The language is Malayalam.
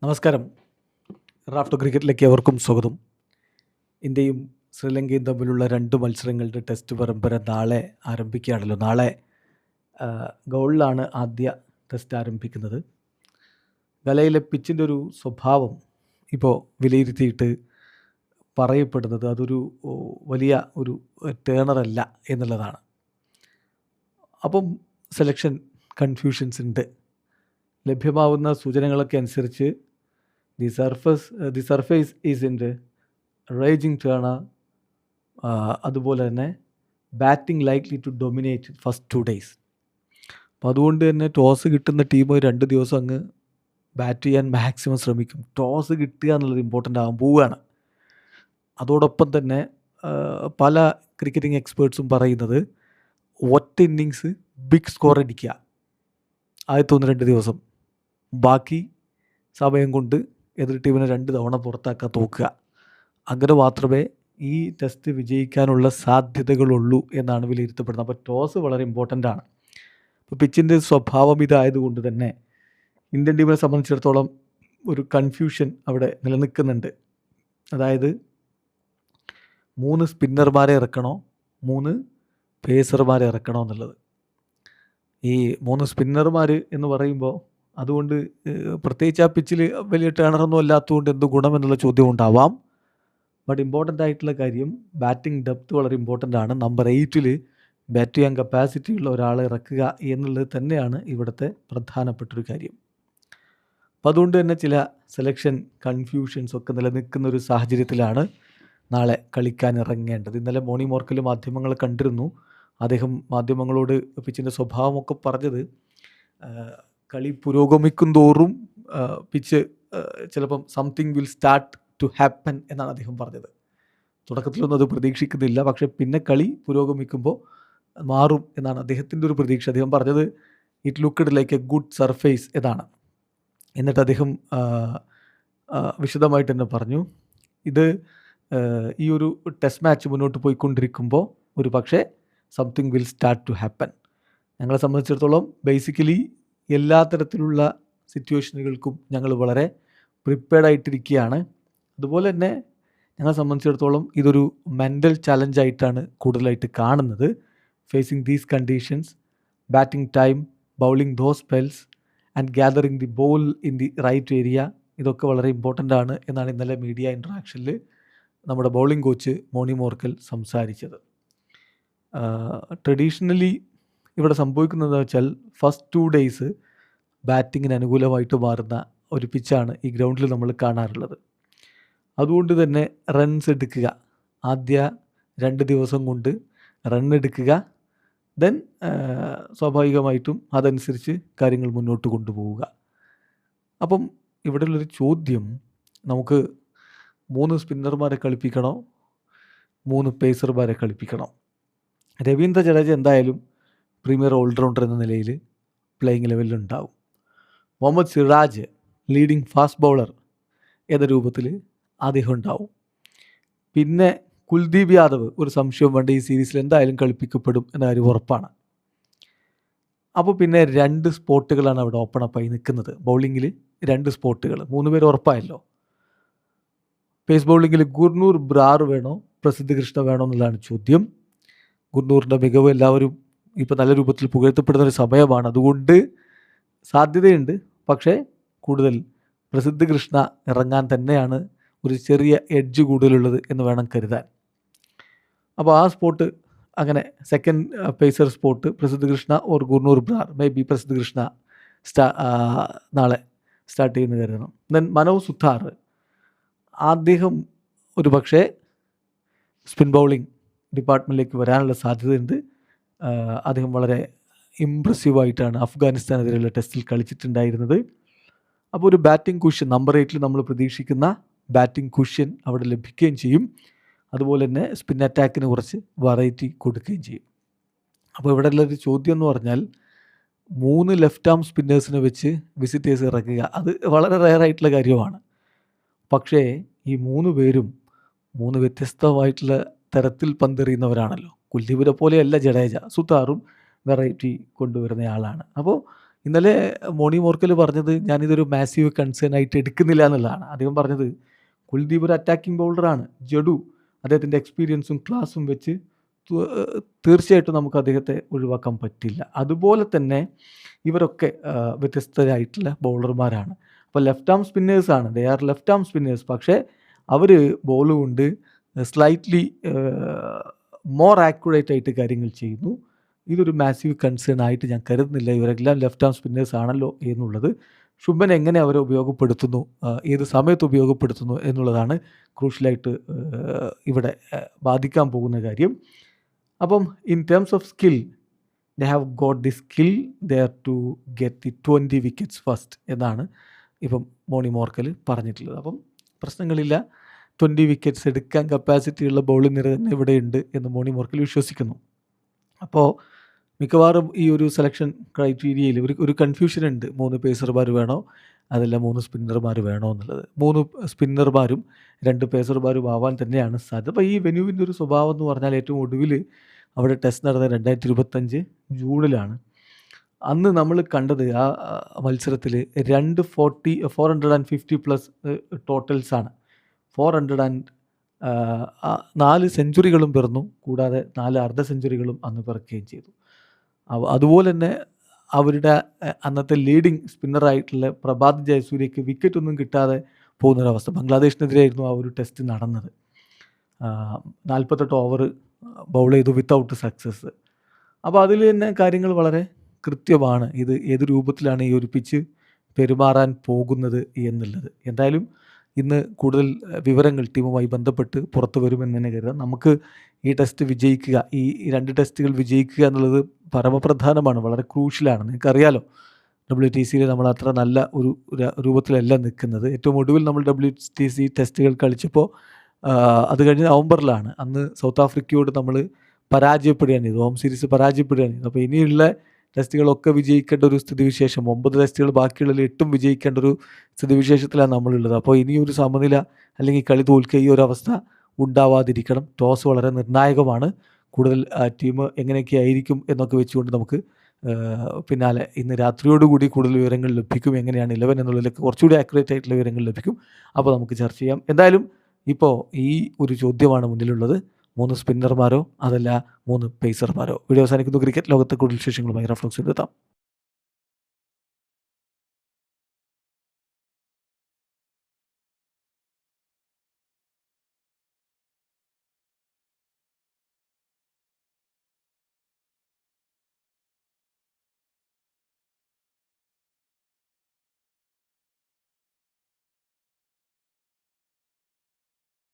നമസ്കാരം. റാഫ്റ്റോ ക്രിക്കറ്റിലേക്ക് എവർക്കും സ്വാഗതം. ഇന്ത്യയും ശ്രീലങ്കയും തമ്മിലുള്ള 2 മത്സരങ്ങളുടെ ടെസ്റ്റ് പരമ്പര നാളെ ആരംഭിക്കുകയാണല്ലോ. നാളെ ഗൗളിലാണ് ആദ്യ ടെസ്റ്റ് ആരംഭിക്കുന്നത്. ഗലയിലെ പിച്ചിൻ്റെ ഒരു സ്വഭാവം ഇപ്പോൾ വിലയിരുത്തിയിട്ട് പറയപ്പെടുന്നത് അതൊരു വലിയ ഒരു ടേണറല്ല എന്നുള്ളതാണ്. അപ്പം സെലക്ഷൻ കൺഫ്യൂഷൻസ് ഉണ്ട്. ലഭ്യമാവുന്ന സൂചനകളൊക്കെ അനുസരിച്ച് the surface is in raging turner. അതുപോലെ തന്നെ batting likely to dominate first 2 days. അപ്പോൾ അതുകൊണ്ട് തന്നെ ടോസ് കിട്ടുന്ന ടീം 2 ദിവസം അങ്ങ് ബാറ്റ് ചെയ്യാൻ മാക്സിമം ശ്രമിക്കും. ടോസ് കിട്ടുക എന്നുള്ളത് ഇമ്പോർട്ടൻ്റ് ആകാൻ പോവുകയാണ്. അതോടൊപ്പം തന്നെ പല ക്രിക്കറ്റിംഗ് എക്സ്പേർട്സും പറയുന്നത് ഒറ്റ ഇന്നിങ്സ് ബിഗ് സ്കോർ അടിക്കുക ആദ്യത്തെ 1-2 ദിവസം, ബാക്കി സമയം കൊണ്ട് എതിർ ടീമിനെ 2 തവണ പുറത്താക്കാൻ തോക്കുക. അങ്ങനെ മാത്രമേ ഈ ടെസ്റ്റ് വിജയിക്കാനുള്ള സാധ്യതകളുള്ളൂ എന്നാണ് വിലയിരുത്തപ്പെടുന്നത്. അപ്പോൾ ടോസ് വളരെ ഇമ്പോർട്ടൻ്റ് ആണ്. ഇപ്പോൾ പിച്ചിൻ്റെ സ്വഭാവം ഇതായതുകൊണ്ട് തന്നെ ഇന്ത്യൻ ടീമിനെ സംബന്ധിച്ചിടത്തോളം ഒരു കൺഫ്യൂഷൻ അവിടെ നിലനിൽക്കുന്നുണ്ട്. അതായത് 3 സ്പിന്നർമാരെ ഇറക്കണോ 3 പേസർമാരെ ഇറക്കണോ എന്നുള്ളത്. ഈ 3 സ്പിന്നർമാർ എന്ന് പറയുമ്പോൾ അതുകൊണ്ട് പ്രത്യേകിച്ച് ആ പിച്ചിൽ വലിയ ടേണറൊന്നും അല്ലാത്തതുകൊണ്ട് എന്ത് ഗുണം എന്നുള്ള ചോദ്യം ഉണ്ടാവാം. ബട്ട് ഇമ്പോർട്ടൻ്റ് ആയിട്ടുള്ള കാര്യം ബാറ്റിംഗ് ഡെപ്ത് വളരെ ഇമ്പോർട്ടൻ്റ് ആണ്. നമ്പർ 8 ബാറ്റ് ചെയ്യാൻ കപ്പാസിറ്റി ഉള്ള ഒരാളെ ഇറക്കുക എന്നുള്ളത് തന്നെയാണ് ഇവിടുത്തെ പ്രധാനപ്പെട്ടൊരു കാര്യം. അപ്പം അതുകൊണ്ട് തന്നെ ചില സെലക്ഷൻ കൺഫ്യൂഷൻസ് ഒക്കെ നിലനിൽക്കുന്ന ഒരു സാഹചര്യത്തിലാണ് നാളെ കളിക്കാൻ ഇറങ്ങേണ്ടത്. ഇന്നലെ മോണി മോർക്കൽ മാധ്യമങ്ങളെ കണ്ടിരുന്നു. അദ്ദേഹം മാധ്യമങ്ങളോട് പിച്ചിൻ്റെ സ്വഭാവമൊക്കെ പറഞ്ഞത് കളി പുരോഗമിക്കും തോറും പിച്ച് ചിലപ്പം something will start to happen എന്നാണ് അദ്ദേഹം പറഞ്ഞത്. തുടക്കത്തിലൊന്നും അത് പ്രതീക്ഷിക്കുന്നില്ല, പക്ഷേ പിന്നെ കളി പുരോഗമിക്കുമ്പോൾ മാറും എന്നാണ് അദ്ദേഹത്തിൻ്റെ ഒരു പ്രതീക്ഷ. അദ്ദേഹം പറഞ്ഞത് it looked like A good surface എന്നാണ്. എന്നിട്ട് അദ്ദേഹം വിശദമായിട്ട് തന്നെ പറഞ്ഞു, ഇത് ഈ ഒരു ടെസ്റ്റ് മാച്ച് മുന്നോട്ട് പോയിക്കൊണ്ടിരിക്കുമ്പോൾ ഒരു പക്ഷേ something will start to happen. ഞങ്ങളെ സംബന്ധിച്ചിടത്തോളം ബേസിക്കലി എല്ലാ തരത്തിലുള്ള സിറ്റുവേഷനുകൾക്കും ഞങ്ങൾ വളരെ പ്രിപ്പയർഡ് ആയിട്ടിരിക്കുകയാണ്. അതുപോലെ തന്നെ ഞങ്ങളെ സംബന്ധിച്ചിടത്തോളം ഇതൊരു മെൻ്റൽ ചലഞ്ചായിട്ടാണ് കൂടുതലായിട്ട് കാണുന്നത്. Facing these conditions, batting time, bowling those spells and gathering the ball in the right area, ഇതൊക്കെ വളരെ ഇമ്പോർട്ടൻ്റ് ആണ് എന്നാണ് ഇന്നലെ മീഡിയ ഇൻട്രാക്ഷനിൽ നമ്മുടെ ബൗളിംഗ് കോച്ച് മോണി മോർക്കൽ സംസാരിച്ചത്. ട്രഡീഷണലി ഇവിടെ സംഭവിക്കുന്നത് വെച്ചാൽ ഫസ്റ്റ് 2 days ബാറ്റിങ്ങിന് അനുകൂലമായിട്ട് മാറുന്ന ഒരു പിച്ചാണ് ഈ ഗ്രൗണ്ടിൽ നമ്മൾ കാണാറുള്ളത്. അതുകൊണ്ട് തന്നെ റൺസ് എടുക്കുക, ആദ്യ 2 ദിവസം കൊണ്ട് റൺ എടുക്കുക, ദെൻ സ്വാഭാവികമായിട്ടും അതനുസരിച്ച് കാര്യങ്ങൾ മുന്നോട്ട് കൊണ്ടുപോവുക. അപ്പം ഇവിടെയുള്ളൊരു ചോദ്യം, നമുക്ക് 3 സ്പിന്നർമാരെ കളിപ്പിക്കണോ 3 പേസർമാരെ കളിപ്പിക്കണോ? രവീന്ദ്ര ജഡേജ എന്തായാലും പ്രീമിയർ ഓൾറൗണ്ടർ എന്ന നിലയിൽ പ്ലേയിങ് ലെവലിൽ ഉണ്ടാവും. Mohammed Siraj leading fast bowler എന്ന രൂപത്തിൽ അദ്ദേഹം ഉണ്ടാവും. പിന്നെ കുൽദീപ് യാദവ് ഒരു സംശയം വേണ്ട ഈ സീരീസിൽ എന്തായാലും കളിപ്പിക്കപ്പെടും എന്ന കാര്യം ഉറപ്പാണ്. അപ്പോൾ പിന്നെ 2 സ്പോട്ടുകളാണ് അവിടെ ഓപ്പൺ അപ്പായി നിൽക്കുന്നത്. ബൗളിങ്ങിൽ 2 സ്പോട്ടുകൾ, 3 പേര് ഉറപ്പായല്ലോ. പേസ് ബൗളിങ്ങിൽ ഗുർനൂർ ബ്രാർ വേണോ പ്രസിദ്ധ് കൃഷ്ണ വേണോ എന്നുള്ളതാണ് ചോദ്യം. ഗുർനൂറിൻ്റെ മികവ് എല്ലാവരും ഇപ്പോൾ നല്ല രൂപത്തിൽ പുകഴ്ത്തപ്പെടുന്ന ഒരു സമയമാണ്. അതുകൊണ്ട് സാധ്യതയുണ്ട്, പക്ഷേ കൂടുതൽ പ്രസിദ്ധ് കൃഷ്ണ ഇറങ്ങാൻ തന്നെയാണ് ഒരു ചെറിയ എഡ്ജ് കൂടുതലുള്ളത് എന്ന് വേണം കരുതാൻ. അപ്പോൾ ആ സ്പോട്ട് അങ്ങനെ second pacer spot Prasidh Krishna or Gurnoor Brar, may be Prasidh Krishna നാളെ സ്റ്റാർട്ട് ചെയ്യുന്ന കരുതണം. ദെൻ മനോജ് സുഥാർ, അദ്ദേഹം ഒരു പക്ഷേ സ്പിൻ ബൗളിംഗ് ഡിപ്പാർട്ട്മെൻറ്റിലേക്ക് വരാനുള്ള സാധ്യതയുണ്ട്. അദ്ദേഹം വളരെ ഇംപ്രസീവായിട്ടാണ് അഫ്ഗാനിസ്ഥാനെതിരെയുള്ള ടെസ്റ്റിൽ കളിച്ചിട്ടുണ്ടായിരുന്നത്. അപ്പോൾ ഒരു ബാറ്റിംഗ് കുഷ്യൻ നമ്പർ 8 നമ്മൾ പ്രതീക്ഷിക്കുന്ന ബാറ്റിംഗ് കുഷ്യൻ അവിടെ ലഭിക്കുകയും ചെയ്യും. അതുപോലെ തന്നെ സ്പിൻ അറ്റാക്കിന് കുറച്ച് വെറൈറ്റി കൊടുക്കുകയും ചെയ്യും. അപ്പോൾ ഇവിടെ ഉള്ളൊരു ചോദ്യം എന്ന് പറഞ്ഞാൽ 3 ലെഫ്റ്റ് ആം സ്പിന്നേഴ്സിനെ വെച്ച് വിസിറ്റേഴ്സ് ഇറക്കുക, അത് വളരെ റെയറായിട്ടുള്ള കാര്യമാണ്. പക്ഷേ ഈ 3 പേരും 3 വ്യത്യസ്തമായിട്ടുള്ള തരത്തിൽ പന്തെറിയുന്നവരാണല്ലോ. കുൽദീപിനെ പോലെയല്ല ജഡേജ, സുതാറും വെറൈറ്റി കൊണ്ടുവരുന്ന ആളാണ്. അപ്പോൾ ഇന്നലെ മോണി മോർക്കൽ പറഞ്ഞത് ഞാനിതൊരു മാസീവ് കൺസേൺ ആയിട്ട് എടുക്കുന്നില്ല എന്നുള്ളതാണ്. അദ്ദേഹം പറഞ്ഞത് കുൽദീപ് ഒരു അറ്റാക്കിംഗ് ബൗളറാണ്. ജഡു അദ്ദേഹത്തിൻ്റെ എക്സ്പീരിയൻസും ക്ലാസും വെച്ച് തീർച്ചയായിട്ടും നമുക്ക് അദ്ദേഹത്തെ ഒഴിവാക്കാൻ പറ്റില്ല. അതുപോലെ തന്നെ ഇവരൊക്കെ വ്യത്യസ്തരായിട്ടുള്ള ബൗളർമാരാണ്. അപ്പോൾ ലെഫ്റ്റ് ആം സ്പിന്നേഴ്സാണ്. They are left arm spinners. പക്ഷേ അവർ ബോൾ കൊണ്ട് സ്ലൈറ്റ്ലി മോർ ആക്യുറേറ്റ് ആയിട്ട് കാര്യങ്ങൾ ചെയ്യുന്നു. ഇതൊരു മാസീവ് കൺസേൺ ആയിട്ട് ഞാൻ കരുതുന്നില്ല. ഇവരെല്ലാം ലെഫ്റ്റ് ആം സ്പിന്നേഴ്സ് ആണല്ലോ എന്നുള്ളത്. ശുഭൻ എങ്ങനെ അവരെ ഉപയോഗപ്പെടുത്തുന്നു, ഏത് സമയത്ത് ഉപയോഗപ്പെടുത്തുന്നു എന്നുള്ളതാണ് ക്രൂഷ്യലായിട്ട് ഇവിടെ ബാധിക്കാൻ പോകുന്ന കാര്യം. അപ്പം in terms of skill, they have got the skill there to get the 20 wickets first എന്നാണ് ഇപ്പം മോണി മോർക്കൽ പറഞ്ഞിട്ടുള്ളത്. അപ്പം പ്രശ്നങ്ങളില്ല, 20 വിക്കറ്റ്സ് എടുക്കാൻ കപ്പാസിറ്റിയുള്ള ബൗളിംഗ് നിര തന്നെ ഇവിടെയുണ്ട് എന്ന് മോണി മോർക്കൽ വിശ്വസിക്കുന്നു. അപ്പോൾ മിക്കവാറും ഈ ഒരു സെലക്ഷൻ ക്രൈറ്റീരിയയിൽ ഒരു കൺഫ്യൂഷൻ ഉണ്ട്. 3 പേസർമാർ വേണോ അതല്ല 3 സ്പിന്നർമാർ വേണോ എന്നുള്ളത്. 3 സ്പിന്നർമാരും 2 പേസർമാരും ആവാൻ തന്നെയാണ് സാധ്യത. അപ്പോൾ ഈ വെന്യൂവിൻ്റെ ഒരു സ്വഭാവം എന്ന് പറഞ്ഞാൽ ഏറ്റവും ഒടുവിൽ അവിടെ ടെസ്റ്റ് നടന്നത് 2025 ജൂണിലാണ്. അന്ന് നമ്മൾ കണ്ടത് ആ മത്സരത്തിൽ 450 പ്ലസ് ടോട്ടൽസാണ്. 4 സെഞ്ചുറികളും പിറന്നു, കൂടാതെ 4 അർദ്ധ സെഞ്ചുറികളും അന്ന് പിറക്കുകയും ചെയ്തു. അതുപോലെ തന്നെ അവരുടെ അന്നത്തെ ലീഡിങ് സ്പിന്നറായിട്ടുള്ള പ്രഭാത് ജയസൂര്യയ്ക്ക് വിക്കറ്റൊന്നും കിട്ടാതെ പോകുന്നൊരവസ്ഥ. ബംഗ്ലാദേശിനെതിരെയായിരുന്നു ആ ഒരു ടെസ്റ്റ് നടന്നത്. 48 ഓവർ ബൗൾ ചെയ്തു വിത്തൗട്ട് സക്സസ്. അപ്പോൾ അതിൽ തന്നെ കാര്യങ്ങൾ വളരെ കൃത്യമാണ്. ഇത് ഏത് രൂപത്തിലാണ് ഈ ഒരു പിച്ച് പെരുമാറാൻ പോകുന്നത് എന്നുള്ളത്. എന്തായാലും ഇന്ന് കൂടുതൽ വിവരങ്ങൾ ടീമുമായി ബന്ധപ്പെട്ട് പുറത്തു വരുമെന്ന് തന്നെ കരുതാം. നമുക്ക് ഈ ടെസ്റ്റ് വിജയിക്കുക, ഈ 2 ടെസ്റ്റുകൾ വിജയിക്കുക എന്നുള്ളത് പരമപ്രധാനമാണ്, വളരെ ക്രൂഷ്യലാണ്. നിങ്ങൾക്കറിയാലോ, WTCയിൽ നമ്മൾ അത്ര നല്ല ഒരു രൂപത്തിലല്ല നിൽക്കുന്നത്. ഏറ്റവും ഒടുവിൽ നമ്മൾ WTC ടെസ്റ്റുകൾ കളിച്ചപ്പോൾ അത് കഴിഞ്ഞ് നവംബറിലാണ്. അന്ന് സൗത്ത് ആഫ്രിക്കയോട് നമ്മൾ പരാജയപ്പെടുകയാണ് ചെയ്തു, ഹോം സീരീസ് പരാജയപ്പെടുകയാണ് ചെയ്തു. അപ്പോൾ ഇനിയുള്ള ടെസ്റ്റുകളൊക്കെ വിജയിക്കേണ്ട ഒരു സ്ഥിതിവിശേഷം, 9 ടെസ്റ്റുകൾ ബാക്കിയുള്ളതിൽ 8ഉം വിജയിക്കേണ്ട ഒരു സ്ഥിതിവിശേഷത്തിലാണ് നമ്മളുള്ളത്. അപ്പോൾ ഇനിയൊരു സമനില അല്ലെങ്കിൽ കളി തോൽക്കുക, ഈ ഒരു അവസ്ഥ ഉണ്ടാവാതിരിക്കണം. ടോസ് വളരെ നിർണായകമാണ്. കൂടുതൽ ടീം എങ്ങനെയൊക്കെ ആയിരിക്കും എന്നൊക്കെ വെച്ചുകൊണ്ട് നമുക്ക് പിന്നാലെ ഇന്ന് രാത്രിയോടുകൂടി കൂടുതൽ വിവരങ്ങൾ ലഭിക്കും. എങ്ങനെയാണ് 11 എന്നുള്ളതിലേക്ക് കുറച്ചുകൂടി ആക്യുറേറ്റ് ആയിട്ടുള്ള വിവരങ്ങൾ ലഭിക്കും. അപ്പോൾ നമുക്ക് ചർച്ച ചെയ്യാം. എന്തായാലും ഇപ്പോൾ ഈ ഒരു ചോദ്യമാണ് മുന്നിലുള്ളത്: 3 സ്പിന്നർമാരോ അതല്ല 3 പേസർമാരോ? വീഡിയോ അവസാനിക്കുന്നു. ക്രിക്കറ്റ് ലോകത്തെ കൂടുതൽ വിശേഷങ്ങളുമായി റഫ്ലക്സ് എത്താം.